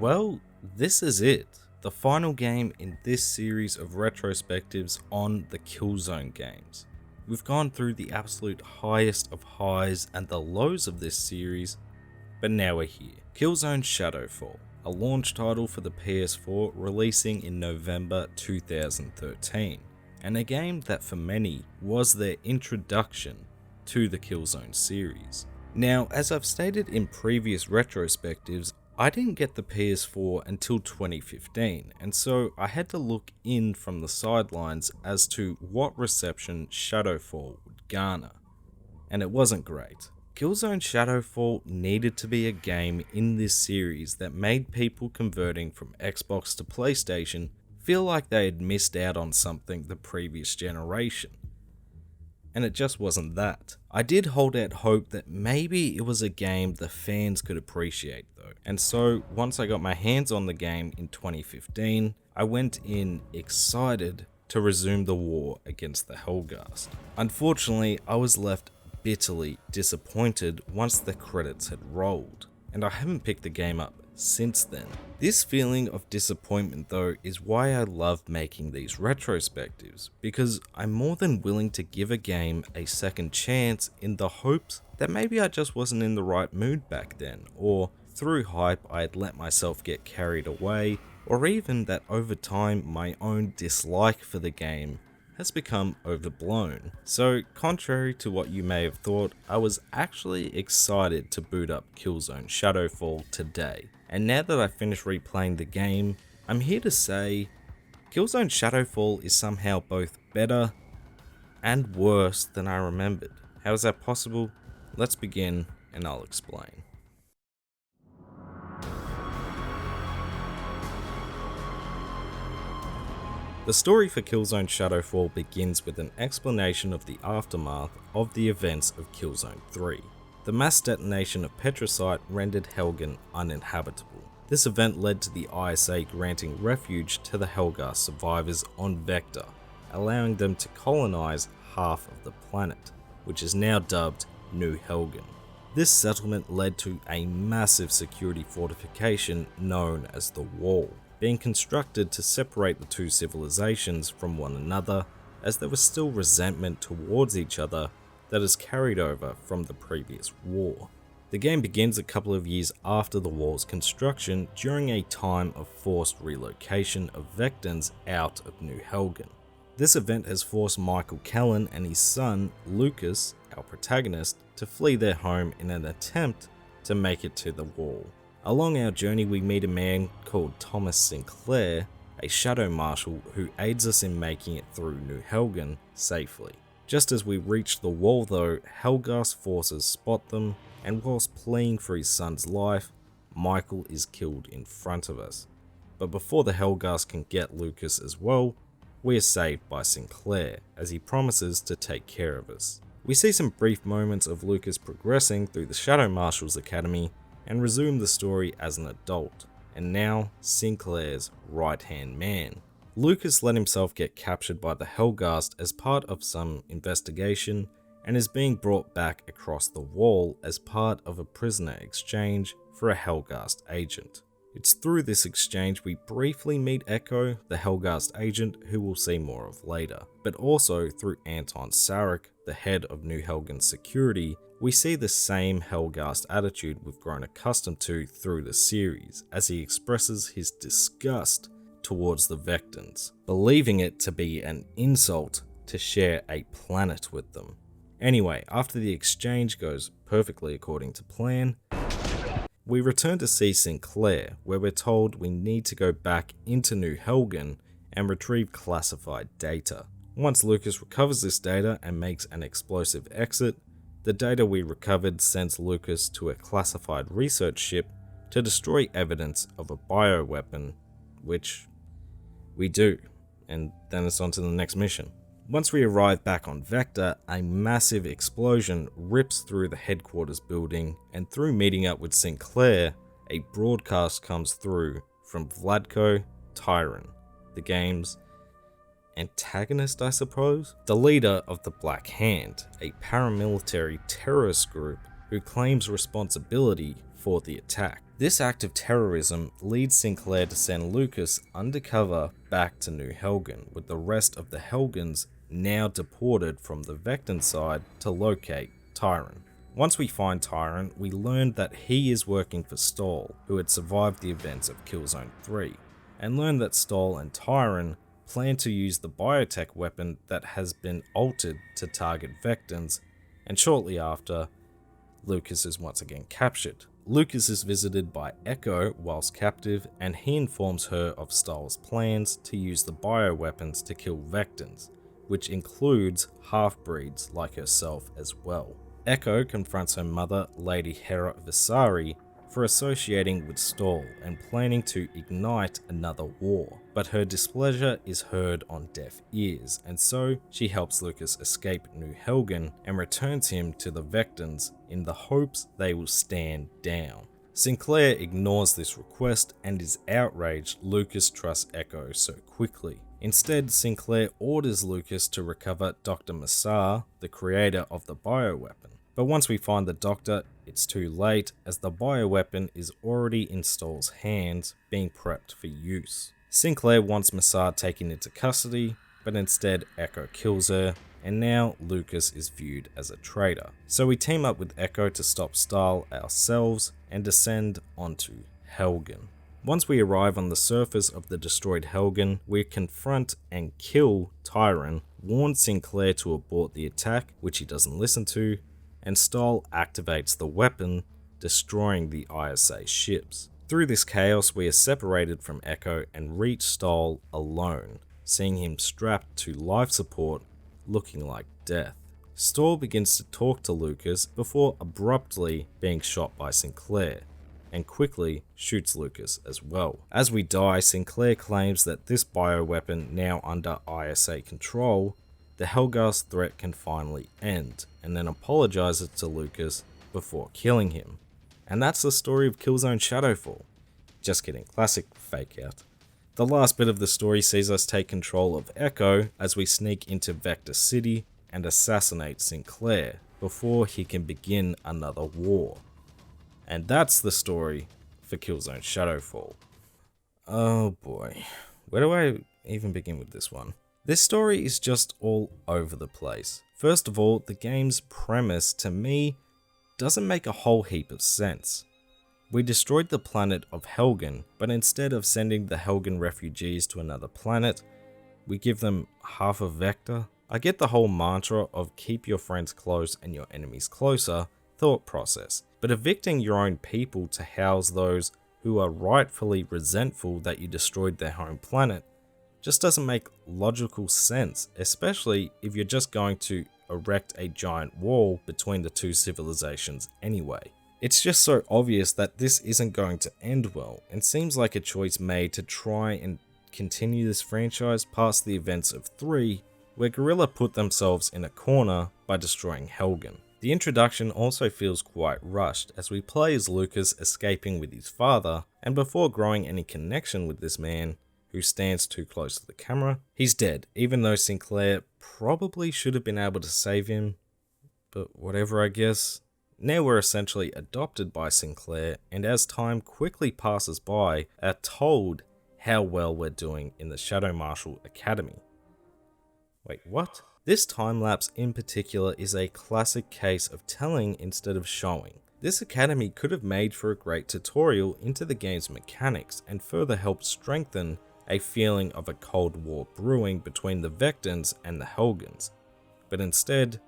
Well, this is it. The final game in this series of retrospectives on the Killzone games. We've gone through the absolute highest of highs and the lows of this series, but now we're here. Killzone Shadow Fall, a launch title for the PS4 releasing in November 2013, and a game that for many was their introduction to the Killzone series. Now, as I've stated in previous retrospectives, I didn't get the PS4 until 2015, and so I had to look in from the sidelines as to what reception Shadowfall would garner, and it wasn't great. Killzone Shadowfall needed to be a game in this series that made people converting from Xbox to PlayStation feel like they had missed out on something the previous generation. And it just wasn't that. I did hold out hope that maybe it was a game the fans could appreciate though. And so once I got my hands on the game in 2015, I went in excited to resume the war against the Helghast. Unfortunately, I was left bitterly disappointed once the credits had rolled, and I haven't picked the game up since then. This feeling of disappointment though is why I love making these retrospectives, because I'm more than willing to give a game a second chance in the hopes that maybe I just wasn't in the right mood back then, or through hype I had let myself get carried away, or even that over time my own dislike for the game has become overblown. So contrary to what you may have thought, I was actually excited to boot up Killzone Shadow Fall today. And now that I've finished replaying the game, I'm here to say Killzone Shadow Fall is somehow both better and worse than I remembered. How is that possible? Let's begin and I'll explain. The story for Killzone Shadow Fall begins with an explanation of the aftermath of the events of Killzone 3. The mass detonation of Petricite rendered Helgen uninhabitable. This event led to the ISA granting refuge to the Helghast survivors on Vector, allowing them to colonize half of the planet, which is now dubbed New Helgen. This settlement led to a massive security fortification known as the Wall, being constructed to separate the two civilizations from one another, as there was still resentment towards each other that is carried over from the previous war. The game begins a couple of years after the wall's construction during a time of forced relocation of Vectans out of New Helgen. This event has forced Michael Kellen and his son, Lucas, our protagonist, to flee their home in an attempt to make it to the wall. Along our journey we meet a man called Thomas Sinclair, a shadow marshal who aids us in making it through New Helgen safely. Just as we reach the wall though, Helghast forces spot them, and whilst pleading for his son's life, Michael is killed in front of us. But before the Helghast can get Lucas as well, we are saved by Sinclair, as he promises to take care of us. We see some brief moments of Lucas progressing through the Shadow Marshal's Academy, and resume the story as an adult, and now Sinclair's right-hand man. Lucas let himself get captured by the Helghast as part of some investigation, and is being brought back across the wall as part of a prisoner exchange for a Helghast agent. It's through this exchange we briefly meet Echo, the Helghast agent who we'll see more of later, but also through Anton Sarek, the head of New Helgen's security. We see the same Helghast attitude we've grown accustomed to through the series, as he expresses his disgust towards the Vectans, believing it to be an insult to share a planet with them. Anyway, after the exchange goes perfectly according to plan, we return to see Sinclair, where we're told we need to go back into New Helgen and retrieve classified data. Once Lucas recovers this data and makes an explosive exit, the data we recovered sends Lucas to a classified research ship to destroy evidence of a bioweapon, which we do, and then it's on to the next mission. Once we arrive back on Vector, a massive explosion rips through the headquarters building, and through meeting up with Sinclair, a broadcast comes through from Vladko Tyron, the game's antagonist, I suppose? The leader of the Black Hand, a paramilitary terrorist group who claims responsibility for the attack. This act of terrorism leads Sinclair to send Lucas undercover back to New Helghan, with the rest of the Helghans now deported from the Vectan side to locate Tyron. Once we find Tyron, we learn that he is working for Stahl, who had survived the events of Killzone 3, and learn that Stahl and Tyron plan to use the biotech weapon that has been altered to target Vectans, and shortly after, Lucas is once again captured. Lucas is visited by Echo whilst captive, and he informs her of Stahl's plans to use the bioweapons to kill Vectans, which includes half-breeds like herself as well. Echo confronts her mother, Lady Hera Visari, for associating with Stahl and planning to ignite another war, but her displeasure is heard on deaf ears, and so she helps Lucas escape New Helghan and returns him to the Vectans in the hopes they will stand down. Sinclair ignores this request and is outraged Lucas trusts Echo so quickly. Instead, Sinclair orders Lucas to recover Dr. Massar, the creator of the bioweapon. But once we find the Doctor, it's too late, as the bioweapon is already in Stahl's hands, being prepped for use. Sinclair wants Massar taken into custody, but instead Echo kills her, and now Lucas is viewed as a traitor. So we team up with Echo to stop Stahl ourselves and descend onto Helghan. Once we arrive on the surface of the destroyed Helghan, we confront and kill Tyron, warn Sinclair to abort the attack, which he doesn't listen to, and Stahl activates the weapon, destroying the ISA ships. Through this chaos, we are separated from Echo and reach Stahl alone, seeing him strapped to life support, looking like death. Stahl begins to talk to Lucas before abruptly being shot by Sinclair, and quickly shoots Lucas as well. As we die, Sinclair claims that this bioweapon now under ISA control, the Helghast threat can finally end, and then apologizes to Lucas before killing him. And that's the story of Killzone Shadow Fall. Just kidding, classic fake out. The last bit of the story sees us take control of Echo as we sneak into Vector City and assassinate Sinclair before he can begin another war. And that's the story for Killzone Shadow Fall. Oh boy, where do I even begin with this one? This story is just all over the place. First of all, the game's premise, to me, doesn't make a whole heap of sense. We destroyed the planet of Helghan, but instead of sending the Helghan refugees to another planet, we give them half a vector. I get the whole mantra of keep your friends close and your enemies closer thought process, but evicting your own people to house those who are rightfully resentful that you destroyed their home planet just doesn't make logical sense, especially if you're just going to erect a giant wall between the two civilizations anyway. It's just so obvious that this isn't going to end well, and seems like a choice made to try and continue this franchise past the events of 3, where Guerrilla put themselves in a corner by destroying Helghan. The introduction also feels quite rushed, as we play as Lucas escaping with his father, and before growing any connection with this man, who stands too close to the camera, he's dead, even though Sinclair probably should have been able to save him, but whatever I guess. Now we're essentially adopted by Sinclair, and as time quickly passes by, are told how well we're doing in the Shadow Marshal Academy. Wait, what? This time lapse in particular is a classic case of telling instead of showing. This academy could have made for a great tutorial into the game's mechanics and further helped strengthen a feeling of a Cold War brewing between the Vectans and the Helghans. But instead,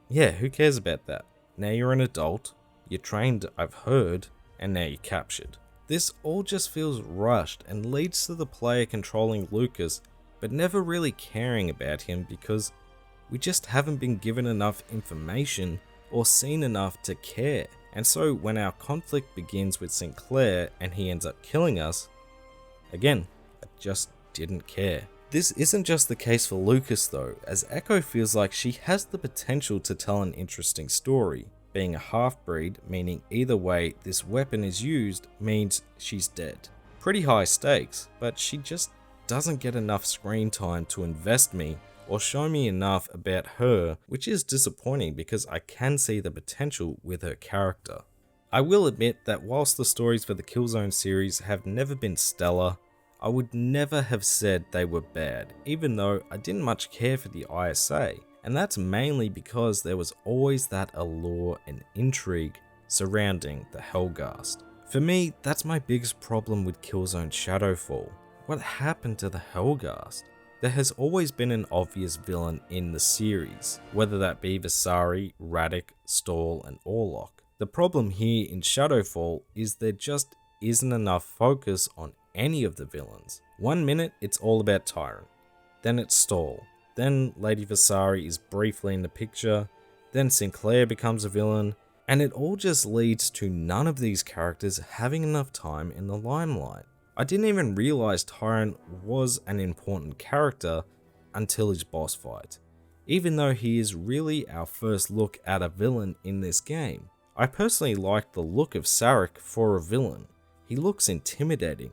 yeah, who cares about that? Now you're an adult, you're trained, I've heard, and now you're captured. This all just feels rushed and leads to the player controlling Lucas, but never really caring about him because we just haven't been given enough information or seen enough to care. And so when our conflict begins with Sinclair and he ends up killing us, again, I just didn't care. This isn't just the case for Lucas though, as Echo feels like she has the potential to tell an interesting story. Being a half-breed, meaning either way this weapon is used, means she's dead. Pretty high stakes, but she just doesn't get enough screen time to invest me or show me enough about her, which is disappointing because I can see the potential with her character. I will admit that whilst the stories for the Killzone series have never been stellar, I would never have said they were bad, even though I didn't much care for the ISA, and that's mainly because there was always that allure and intrigue surrounding the Helghast. For me, that's my biggest problem with Killzone Shadow Fall. What happened to the Helghast? There has always been an obvious villain in the series, whether that be Visari, Radek, Stall, and Orlok. The problem here in Shadowfall is there just isn't enough focus on any of the villains. 1 minute it's all about Tyrant, then it's Stall, then Lady Visari is briefly in the picture, then Sinclair becomes a villain, and it all just leads to none of these characters having enough time in the limelight. I didn't even realize Tyrant was an important character until his boss fight, even though he is really our first look at a villain in this game. I personally like the look of Sarek for a villain. He looks intimidating,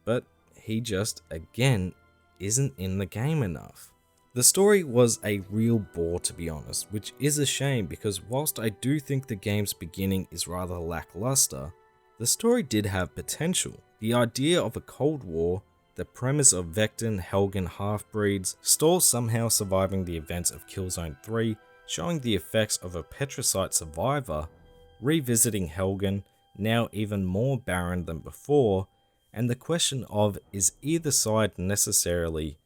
but he just, again, isn't in the game enough. The story was a real bore, to be honest, which is a shame because whilst I do think the game's beginning is rather lackluster, the story did have potential. The idea of a Cold War, the premise of Vecton Helgen half-breeds, Stall somehow surviving the events of Killzone 3, showing the effects of a Petricite survivor, revisiting Helgen, now even more barren than before, and the question of is either side necessarily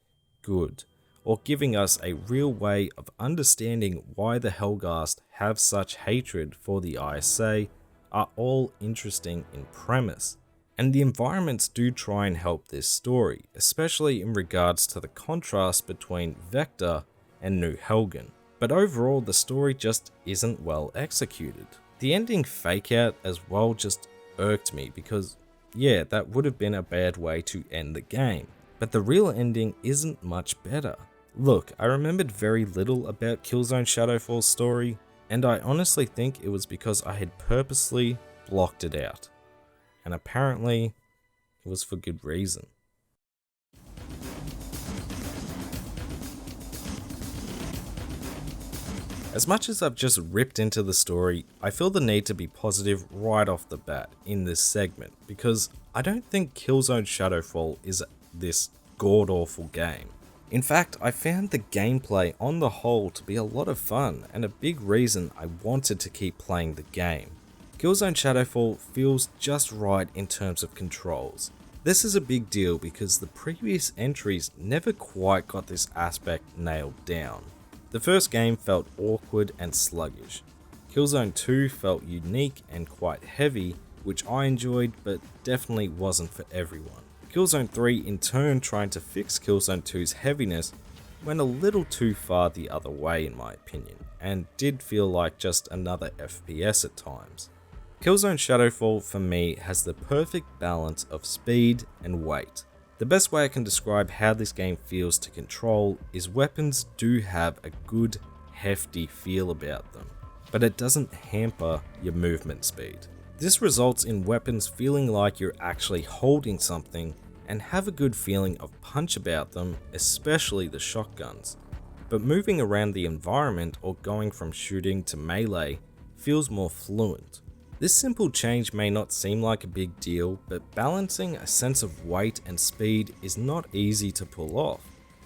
good, or giving us a real way of understanding why the Helghast have such hatred for the ISA are all interesting in premise. And the environments do try and help this story, especially in regards to the contrast between Vector and New Helgen. But overall, the story just isn't well executed. The ending fake out as well just irked me because, yeah, that would have been a bad way to end the game. But the real ending isn't much better. Look, I remembered very little about Killzone Shadow Fall's story, and I honestly think it was because I had purposely blocked it out. And apparently, it was for good reason. As much as I've just ripped into the story, I feel the need to be positive right off the bat in this segment, because I don't think Killzone Shadow Fall is this god-awful game. In fact, I found the gameplay on the whole to be a lot of fun, and a big reason I wanted to keep playing the game. Killzone Shadow Fall feels just right in terms of controls. This is a big deal because the previous entries never quite got this aspect nailed down. The first game felt awkward and sluggish. Killzone 2 felt unique and quite heavy, which I enjoyed but definitely wasn't for everyone. Killzone 3 in turn, trying to fix Killzone 2's heaviness, went a little too far the other way in my opinion, and did feel like just another FPS at times. Killzone Shadow Fall for me has the perfect balance of speed and weight. The best way I can describe how this game feels to control is weapons do have a good, hefty feel about them, but it doesn't hamper your movement speed. This results in weapons feeling like you're actually holding something and have a good feeling of punch about them, especially the shotguns. But moving around the environment or going from shooting to melee feels more fluent. This simple change may not seem like a big deal, but balancing a sense of weight and speed is not easy to pull off,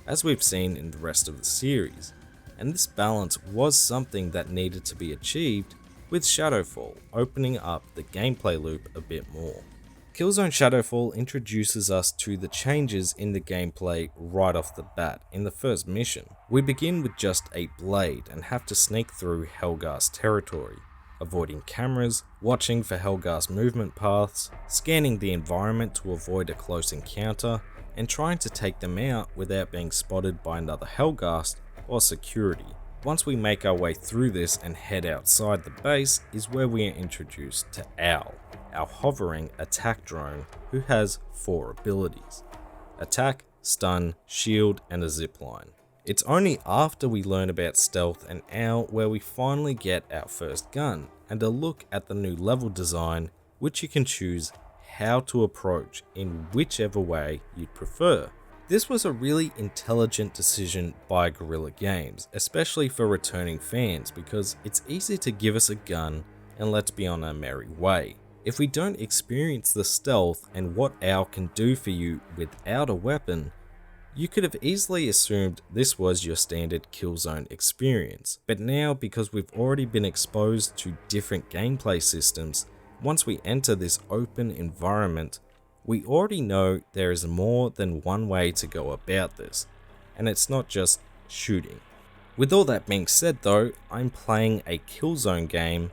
as we've seen in the rest of the series, and this balance was something that needed to be achieved with Shadowfall opening up the gameplay loop a bit more. Killzone Shadowfall introduces us to the changes in the gameplay right off the bat in the first mission. We begin with just a blade and have to sneak through Helghast territory, avoiding cameras, watching for Helghast movement paths, scanning the environment to avoid a close encounter, and trying to take them out without being spotted by another Helghast or security. Once we make our way through this and head outside the base is where we are introduced to Owl, our hovering attack drone who has 4 abilities: attack, stun, shield, and a zipline. It's only after we learn about stealth and Owl where we finally get our first gun and a look at the new level design, which you can choose how to approach in whichever way you'd prefer. This was a really intelligent decision by Guerrilla Games, especially for returning fans, because it's easy to give us a gun and let's be on our merry way. If we don't experience the stealth and what Owl can do for you without a weapon, you could have easily assumed this was your standard Killzone experience, but now because we've already been exposed to different gameplay systems, once we enter this open environment, we already know there is more than one way to go about this, and it's not just shooting. With all that being said though, I'm playing a Killzone game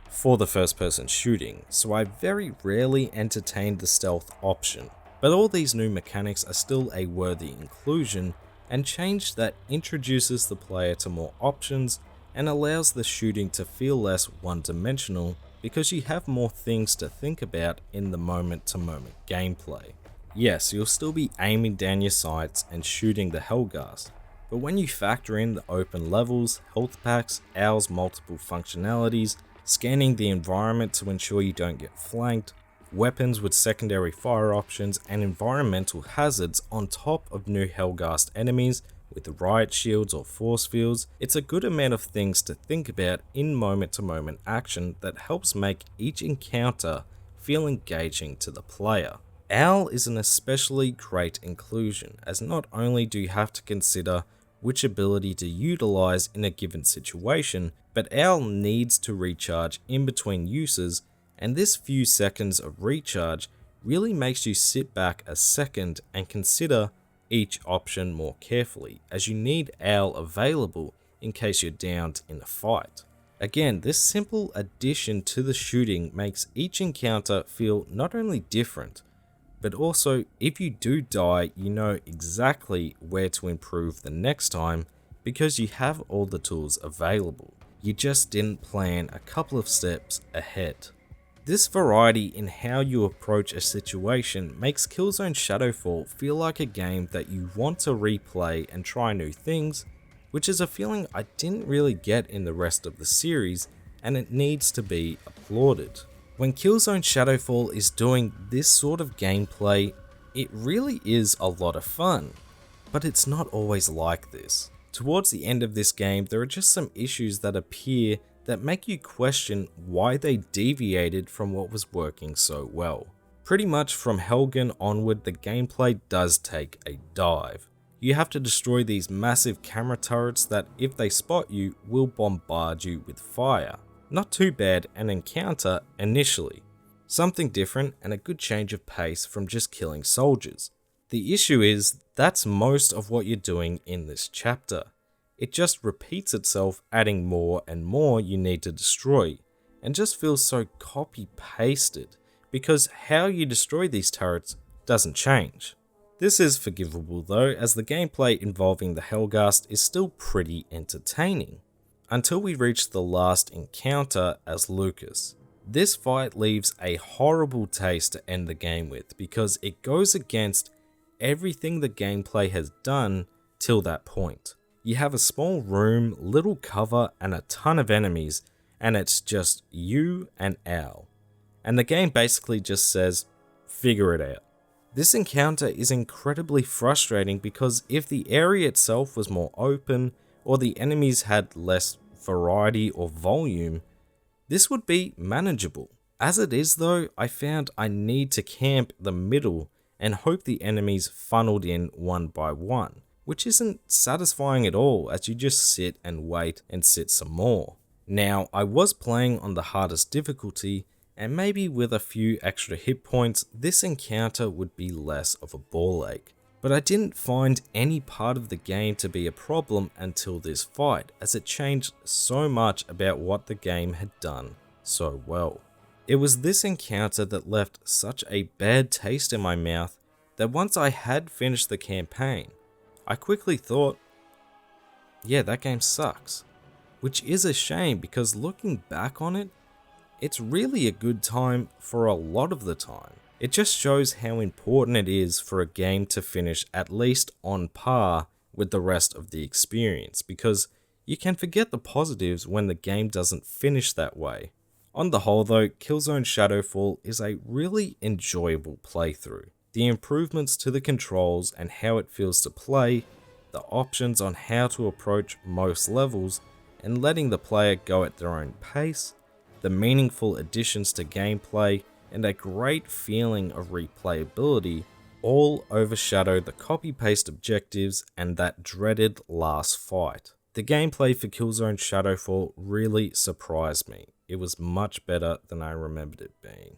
for the first person shooting, so I very rarely entertain the stealth option. But all these new mechanics are still a worthy inclusion, and change that introduces the player to more options and allows the shooting to feel less one-dimensional because you have more things to think about in the moment-to-moment gameplay. Yes, you'll still be aiming down your sights and shooting the Hellghast, but when you factor in the open levels, health packs, Owl's multiple functionalities, scanning the environment to ensure you don't get flanked, weapons with secondary fire options, and environmental hazards on top of new Hellghast enemies with riot shields or force fields, it's a good amount of things to think about in moment-to-moment action that helps make each encounter feel engaging to the player. Owl is an especially great inclusion, as not only do you have to consider which ability to utilize in a given situation, but Owl needs to recharge in between uses, and this few seconds of recharge really makes you sit back a second and consider each option more carefully, as you need Owl available in case you're downed in a fight. Again, this simple addition to the shooting makes each encounter feel not only different, but also if you do die, you know exactly where to improve the next time because you have all the tools available. You just didn't plan a couple of steps ahead. This variety in how you approach a situation makes Killzone Shadow Fall feel like a game that you want to replay and try new things, which is a feeling I didn't really get in the rest of the series, and it needs to be applauded. When Killzone Shadow Fall is doing this sort of gameplay, it really is a lot of fun, but it's not always like this. Towards the end of this game, there are just some issues that appear that make you question why they deviated from what was working so well. Pretty much from Helgen onward, the gameplay does take a dive. You have to destroy these massive camera turrets that, if they spot you, will bombard you with fire. Not too bad an encounter initially. Something different and a good change of pace from just killing soldiers. The issue is, that's most of what you're doing in this chapter. It just repeats itself, adding more and more you need to destroy, and just feels so copy-pasted, because how you destroy these turrets doesn't change. This is forgivable though, as the gameplay involving the Hellghast is still pretty entertaining, until we reach the last encounter as Lucas. This fight leaves a horrible taste to end the game with, because it goes against everything the gameplay has done till that point. You have a small room, little cover, and a ton of enemies, and it's just you and Owl. And the game basically just says, figure it out. This encounter is incredibly frustrating because if the area itself was more open, or the enemies had less variety or volume, this would be manageable. As it is though, I found I need to camp the middle and hope the enemies funneled in one by one, which isn't satisfying at all, as you just sit and wait and sit some more. Now, I was playing on the hardest difficulty, and maybe with a few extra hit points, this encounter would be less of a ball ache. But I didn't find any part of the game to be a problem until this fight, as it changed so much about what the game had done so well. It was this encounter that left such a bad taste in my mouth that once I had finished the campaign, I quickly thought, yeah, that game sucks. Which is a shame, because looking back on it, it's really a good time for a lot of the time. It just shows how important it is for a game to finish at least on par with the rest of the experience, because you can forget the positives when the game doesn't finish that way. On the whole though, Killzone Shadow Fall is a really enjoyable playthrough. The improvements to the controls and how it feels to play, the options on how to approach most levels, and letting the player go at their own pace, the meaningful additions to gameplay, and a great feeling of replayability all overshadow the copy-paste objectives and that dreaded last fight. The gameplay for Killzone Shadow Fall really surprised me. It was much better than I remembered it being.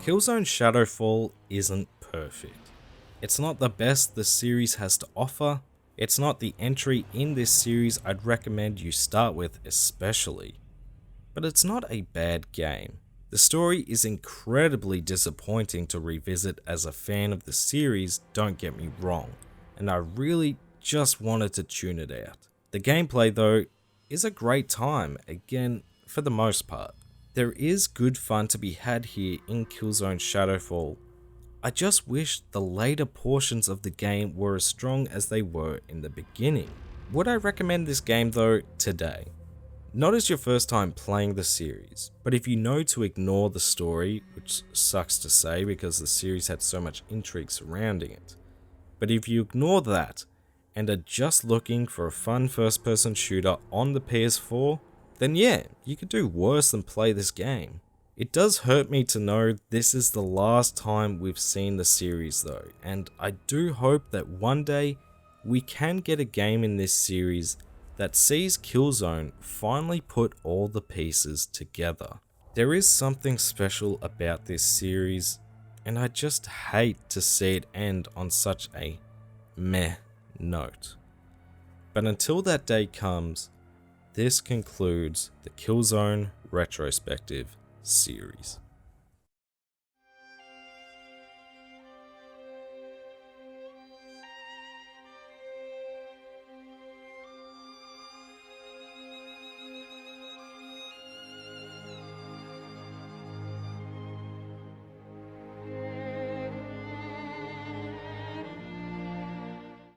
Killzone Shadow Fall isn't perfect. It's not the best the series has to offer. It's not the entry in this series I'd recommend you start with especially. But it's not a bad game. The story is incredibly disappointing to revisit as a fan of the series, don't get me wrong, and I really just wanted to tune it out. The gameplay though is a great time, again for the most part. There is good fun to be had here in Killzone Shadow Fall. I just wish the later portions of the game were as strong as they were in the beginning. Would I recommend this game though today? Not as your first time playing the series, but if you know to ignore the story, which sucks to say because the series had so much intrigue surrounding it. But if you ignore that and are just looking for a fun first-person shooter on the PS4, then yeah, you could do worse than play this game. It does hurt me to know this is the last time we've seen the series though, and I do hope that one day we can get a game in this series that sees Killzone finally put all the pieces together. There is something special about this series, and I just hate to see it end on such a meh note. But until that day comes, this concludes the Killzone retrospective series.